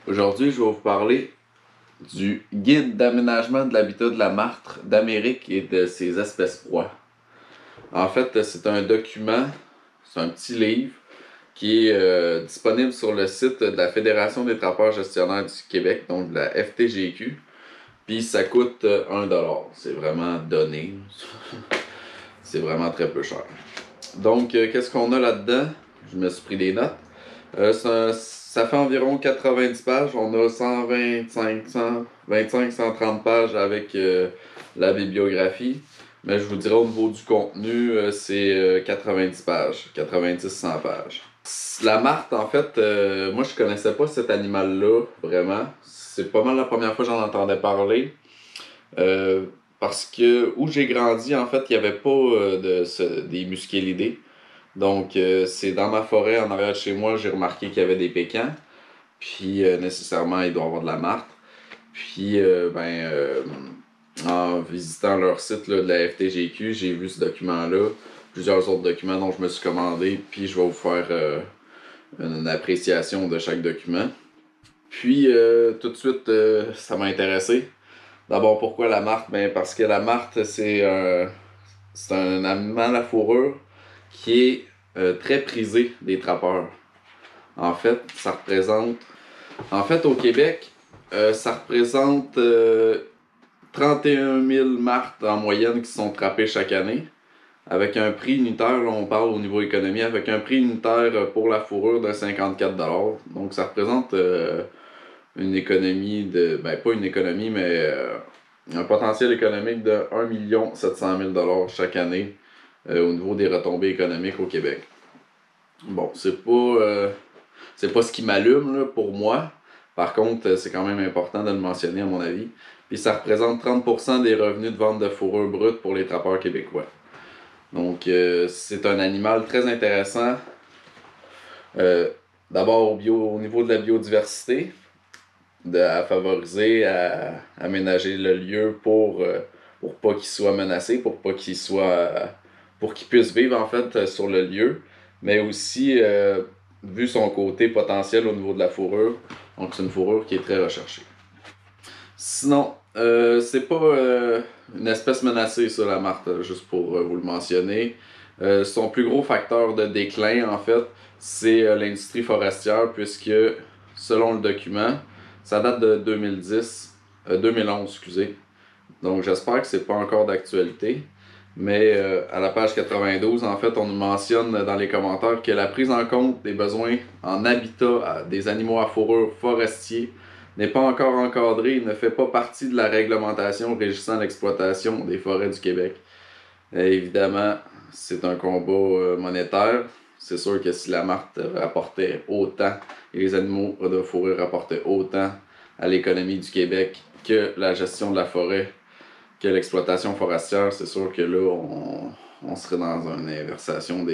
Aujourd'hui, je vais vous parler du guide d'aménagement de l'habitat de la martre d'Amérique et de ses espèces proies. En fait, c'est un document, c'est un petit livre qui est disponible sur le site de la Fédération des trappeurs gestionnaires du Québec, donc de la FTGQ. Puis ça coûte 1$. C'est vraiment donné. C'est vraiment très peu cher. Donc, qu'est-ce qu'on a là-dedans? Je me suis pris des notes. Ça fait environ 90 pages. On a 130 pages avec la bibliographie. Mais je vous dirais au niveau du contenu, c'est 90 pages, 90-100 pages. La martre, en fait, moi je connaissais pas cet animal-là, vraiment. C'est pas mal la première fois que j'en entendais parler. Parce que où j'ai grandi, en fait, il n'y avait pas des muscélidés. Donc, c'est dans ma forêt, en arrière de chez moi, j'ai remarqué qu'il y avait des pécans. Puis, nécessairement, il doit y avoir de la martre. Puis, en visitant leur site là, de la FTGQ, j'ai vu ce document-là, plusieurs autres documents dont je me suis commandé. Puis, je vais vous faire une appréciation de chaque document. Puis, tout de suite, ça m'a intéressé. D'abord, pourquoi la martre? Ben, parce que la martre, c'est un animal à fourrure qui est très prisé des trappeurs. En fait, ça représente... En fait, au Québec, ça représente 31 000 martres en moyenne qui sont trappées chaque année. Avec un prix unitaire, là, on parle au niveau économie, avec un prix unitaire pour la fourrure de 54$. Donc, ça représente une économie de... Ben, pas une économie, mais un potentiel économique de 1 700 000$ chaque année au niveau des retombées économiques au Québec. Bon, c'est pas ce qui m'allume là, pour moi. Par contre, c'est quand même important de le mentionner à mon avis. Puis ça représente 30% des revenus de vente de fourrure brute pour les trappeurs québécois. Donc c'est un animal très intéressant. D'abord au niveau de la biodiversité, à favoriser, à aménager le lieu pour pas qu'il soit menacé, pour qu'il puisse vivre en fait sur le lieu, mais aussi vu son côté potentiel au niveau de la fourrure. Donc c'est une fourrure qui est très recherchée. Sinon, c'est pas une espèce menacée ça, la martre, juste pour vous le mentionner. Son plus gros facteur de déclin en fait, c'est l'industrie forestière puisque selon le document, ça date de 2011, excusez. Donc j'espère que c'est pas encore d'actualité. Mais à la page 92, en fait, on nous mentionne dans les commentaires que la prise en compte des besoins en habitat des animaux à fourrure forestiers n'est pas encore encadrée et ne fait pas partie de la réglementation régissant l'exploitation des forêts du Québec. Et évidemment, c'est un combat monétaire. C'est sûr que si la martre rapportait autant et les animaux de fourrure rapportaient autant à l'économie du Québec que la gestion de la forêt, que l'exploitation forestière, c'est sûr que là, on serait dans une inversation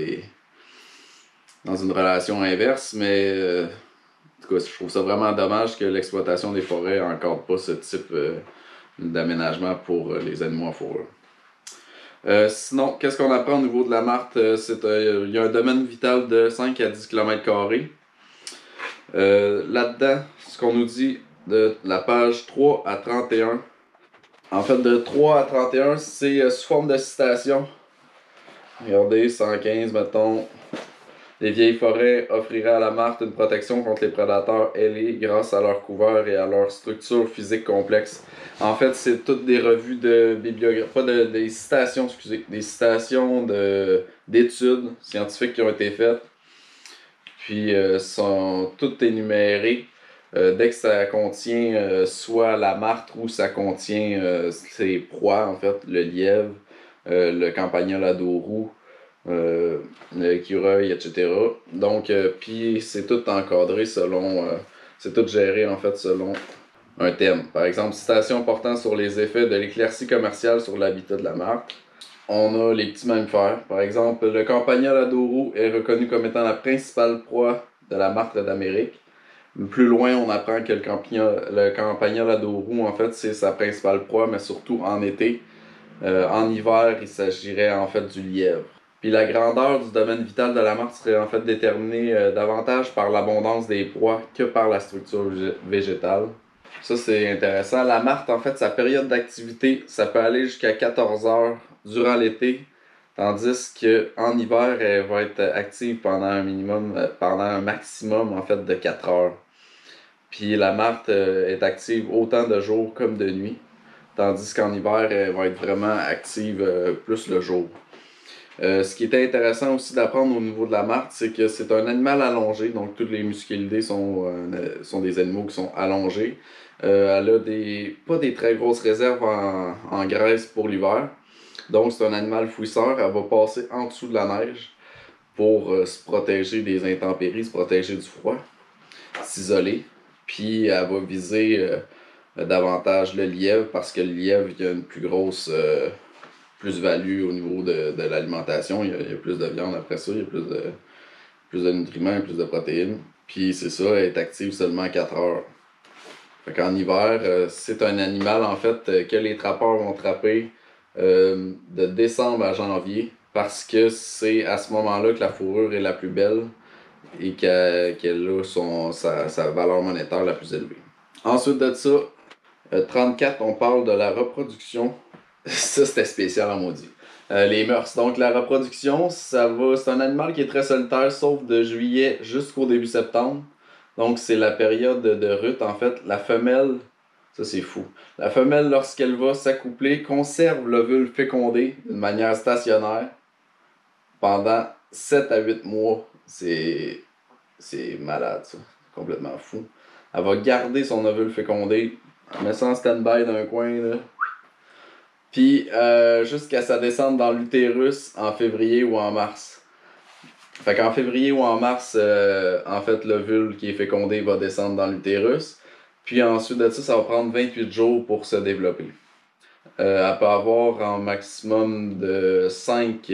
dans une relation inverse, mais en tout cas, je trouve ça vraiment dommage que l'exploitation des forêts n'encadre pas ce type d'aménagement pour les animaux à fourrure. Sinon, qu'est-ce qu'on apprend au niveau de la martre? Il y a un domaine vital de 5 à 10 km². Là-dedans, ce qu'on nous dit de la page 3 à 31, en fait, de 3 à 31, c'est sous forme de citation. Regardez, 115, mettons. Les vieilles forêts offriraient à la martre une protection contre les prédateurs ailés grâce à leur couvert et à leur structure physique complexe. En fait, c'est toutes des revues de bibliographie, pas des citations, excusez, des citations d'études scientifiques qui ont été faites. Puis, sont toutes énumérées. Dès que ça contient soit la martre ou ça contient ses proies, en fait, le lièvre, le campagnol à dos roux, l'écureuil, etc. Donc, puis c'est tout encadré selon, c'est tout géré en fait selon un thème. Par exemple, citation portant sur les effets de l'éclaircie commerciale sur l'habitat de la martre. On a les petits mammifères. Par exemple, le campagnol à dos roux est reconnu comme étant la principale proie de la martre d'Amérique. Plus loin, on apprend que le campagnol à dos roux, en fait, c'est sa principale proie, mais surtout en été. En hiver, il s'agirait en fait du lièvre. Puis la grandeur du domaine vital de la martre serait en fait déterminée davantage par l'abondance des proies que par la structure végétale. Ça, c'est intéressant. La martre, en fait, sa période d'activité, ça peut aller jusqu'à 14 heures durant l'été, tandis qu'en hiver, elle va être active pendant un maximum, en fait, de 4 heures. Puis la martre est active autant de jour comme de nuit, tandis qu'en hiver, elle va être vraiment active plus le jour. Ce qui est intéressant aussi d'apprendre au niveau de la martre, c'est que c'est un animal allongé, donc toutes les musculidés sont des animaux qui sont allongés. Elle a pas des très grosses réserves en graisse pour l'hiver, donc c'est un animal fouisseur. Elle va passer en dessous de la neige pour se protéger des intempéries, se protéger du froid, s'isoler. Puis elle va viser davantage le lièvre parce que le lièvre, il y a une plus grosse plus-value au niveau de l'alimentation. Il y a plus de viande après ça, il y a plus de nutriments, plus de protéines. Puis c'est ça, elle est active seulement 4 heures. Fait qu'en hiver, c'est un animal en fait que les trappeurs vont trapper de décembre à janvier parce que c'est à ce moment-là que la fourrure est la plus belle et qu'elle a sa valeur monétaire la plus élevée. Ensuite de ça, 34, on parle de la reproduction. Ça, c'était spécial en maudit. Les mœurs. Donc, la reproduction, c'est un animal qui est très solitaire, sauf de juillet jusqu'au début septembre. Donc, c'est la période de rut. En fait, la femelle, ça c'est fou. La femelle, lorsqu'elle va s'accoupler, conserve l'ovule fécondé d'une manière stationnaire pendant 7 à 8 mois. C'est malade, ça. Complètement fou. Elle va garder son ovule fécondé, elle met ça en stand-by dans un coin, là. Puis jusqu'à sa descente dans l'utérus en février ou en mars. Fait qu'en février ou en mars, en fait, l'ovule qui est fécondé va descendre dans l'utérus. Puis ensuite de ça, ça va prendre 28 jours pour se développer. Elle peut avoir un maximum de 5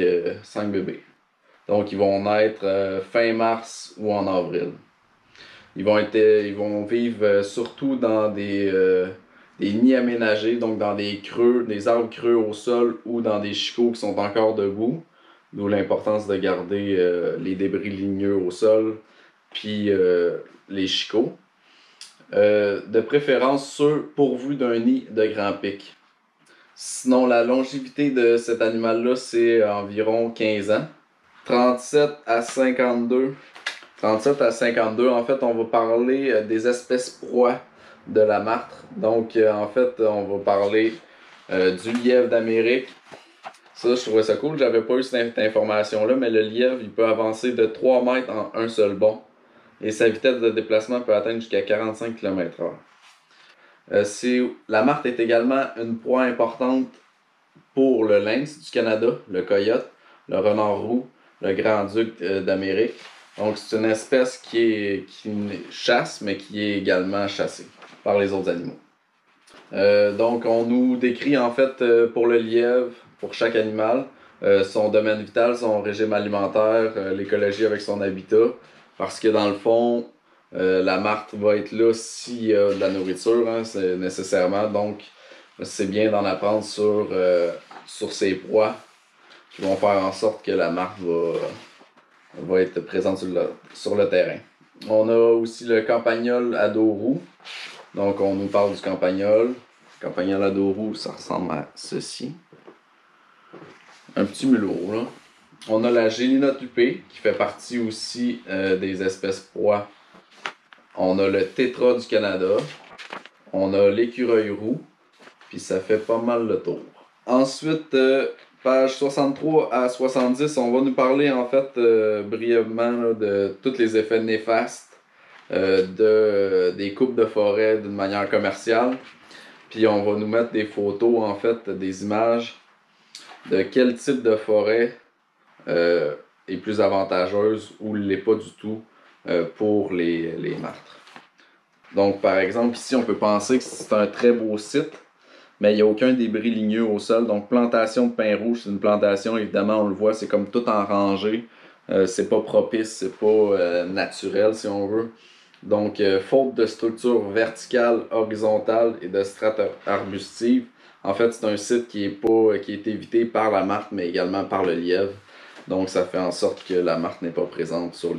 bébés. Donc ils vont naître fin mars ou en avril. Ils vont vivre surtout dans des nids aménagés, donc dans des creux, des arbres creux au sol ou dans des chicots qui sont encore debout. D'où l'importance de garder les débris ligneux au sol, puis les chicots. De préférence ceux pourvus d'un nid de grand pic. Sinon, la longévité de cet animal-là, c'est environ 15 ans. 37 à 52. 37 à 52, en fait, on va parler des espèces proies de la martre. Donc, en fait, on va parler du lièvre d'Amérique. Ça, je trouvais ça cool. J'avais pas eu cette information-là, mais le lièvre, il peut avancer de 3 mètres en un seul bond. Et sa vitesse de déplacement peut atteindre jusqu'à 45 km/h. La martre est également une proie importante pour le lynx du Canada, le coyote, le renard roux, le grand-duc d'Amérique. Donc, c'est une espèce qui chasse, mais qui est également chassée par les autres animaux. Donc, on nous décrit en fait pour le lièvre, pour chaque animal, son domaine vital, son régime alimentaire, l'écologie avec son habitat. Parce que dans le fond, la martre va être là s'il y a de la nourriture, hein, c'est nécessairement. Donc, c'est bien d'en apprendre sur ses proies qui vont faire en sorte que la martre va être présente sur le terrain. On a aussi le campagnol à dos roux. Donc, on nous parle du campagnol. Le campagnol à dos roux, ça ressemble à ceci. Un petit mulot, là. On a la gélinotupée, qui fait partie aussi des espèces proies. On a le tétra du Canada. On a l'écureuil roux. Puis ça fait pas mal le tour. Ensuite, page 63 à 70, on va nous parler en fait brièvement là, de tous les effets néfastes des coupes de forêt d'une manière commerciale. Puis on va nous mettre des photos, en fait, des images de quel type de forêt est plus avantageuse ou l'est pas du tout pour les martres. Donc par exemple, ici on peut penser que c'est un très beau site, mais il n'y a aucun débris ligneux au sol. Donc, plantation de pin rouge, c'est une plantation, évidemment, on le voit, c'est comme tout en rangée. C'est pas propice, c'est pas naturel, si on veut. Donc, faute de structure verticale, horizontale et de strates arbustives, en fait, c'est un site qui est évité par la martre, mais également par le lièvre. Donc ça fait en sorte que la marque n'est pas présente sur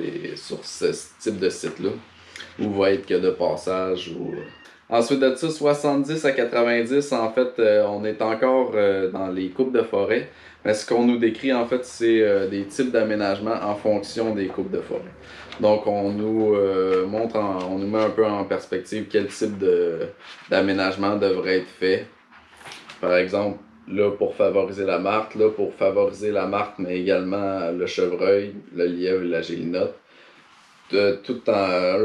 ce type de site-là, ou va être que de passage. Ensuite de ça, 70 à 90, en fait, on est encore dans les coupes de forêt. Mais ce qu'on nous décrit, en fait, c'est des types d'aménagement en fonction des coupes de forêt. Donc, on nous on nous met un peu en perspective quel type d'aménagement devrait être fait. Par exemple, là, pour favoriser la marque, mais également le chevreuil, le lièvre et la gélinote. Là,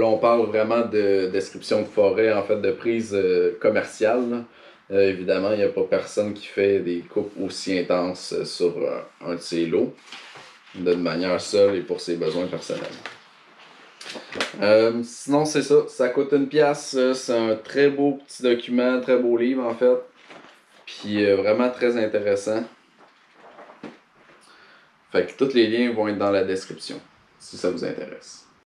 on parle vraiment de description de forêt, en fait, de prise commerciale, là. Évidemment, il n'y a pas personne qui fait des coupes aussi intenses sur un de ses lots, d'une manière seule et pour ses besoins personnels. Sinon, c'est ça. Ça coûte une pièce. C'est un très beau petit document, très beau livre, en fait. Puis vraiment très intéressant. Fait que tous les liens vont être dans la description, si ça vous intéresse.